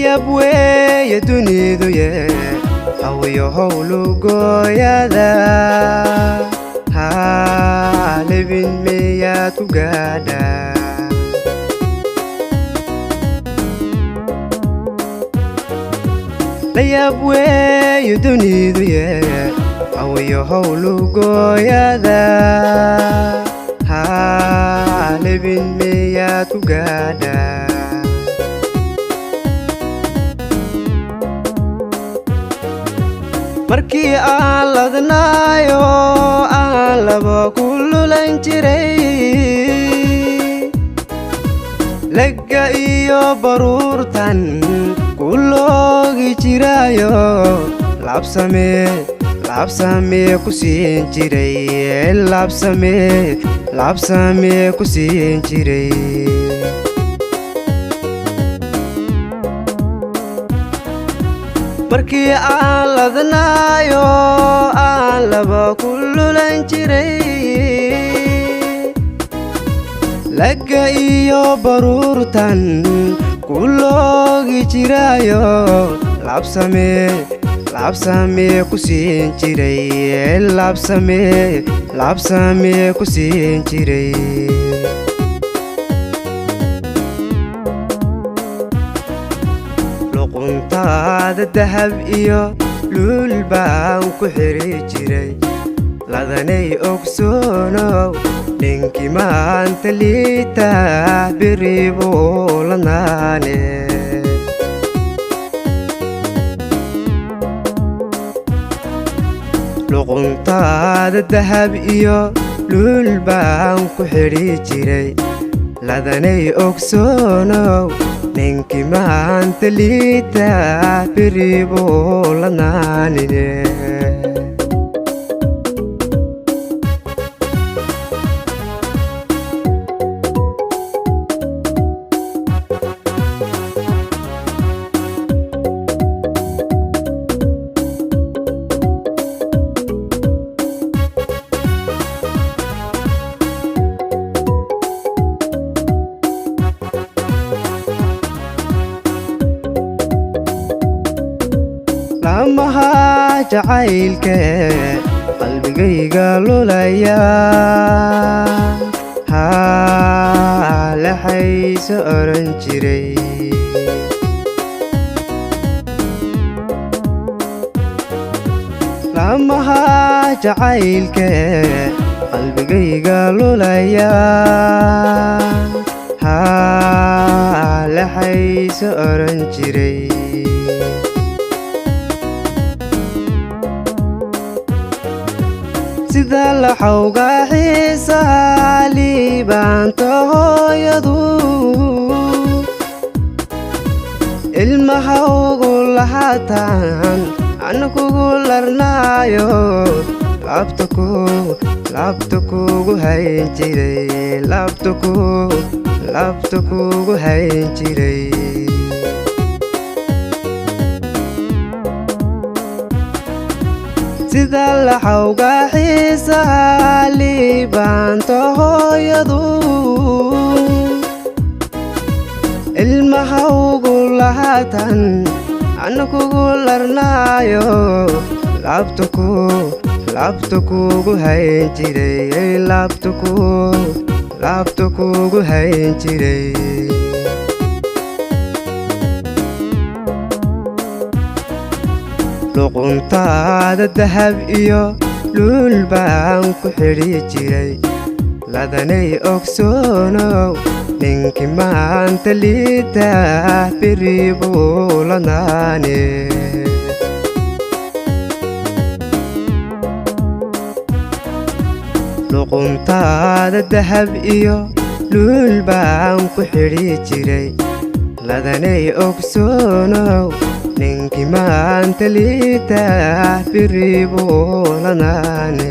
يبوي دنيدو يه هوي هولو قويادا هالبين مياتو قادا يبوي دنيدو يه هوي هولو قويادا هالبين مياتو قادا markii aan ladnaayo aan laba kululan jiray laga iyo baruurtan kuloogi jirayo labsame ku siin jiray labsame ku siin jiray markii aan ladnaayo aan laba kululan jiray laga iyo baruurtan kuloogi jirayo labsame ku siin jiray labsame ku siin jiray luquntaada dahab iyo luul baan ku xiri jiray ladanay ogsoonow ninkii maanta liita beri buu lanaane luquntaada dahab iyo luul baan ku xiri jiray ladanay ogsoonow ninkii maanta liita beri buu lanaanine lamaha jacaylke qalbigayga lulaya laxayso oran jiray lamaha jacaylke qalbigayga lulaya laxayso oran jiray sida laxawga xiisaha liibaanta hooyadu ilmaha ugu lahaatan ana kugu larnaayo laabta kugu hayn jiray laabta kugu hayn jiray sida laxawga xiisaha liibaanta hooyadu ilmaha ugu lahaatan ana kugu larnaayo laabta kugu hayn jiray laabta kugu hayn jiray luquntaada dahab iyo luul baan ku xiri jiray ladanay ogsoonow ninkii maanta liita beri buu lanaane luquntaada dahab iyo luul baan ku xiri jiray ladanay ogsoonow ninkii maanta liita beri buu lanaane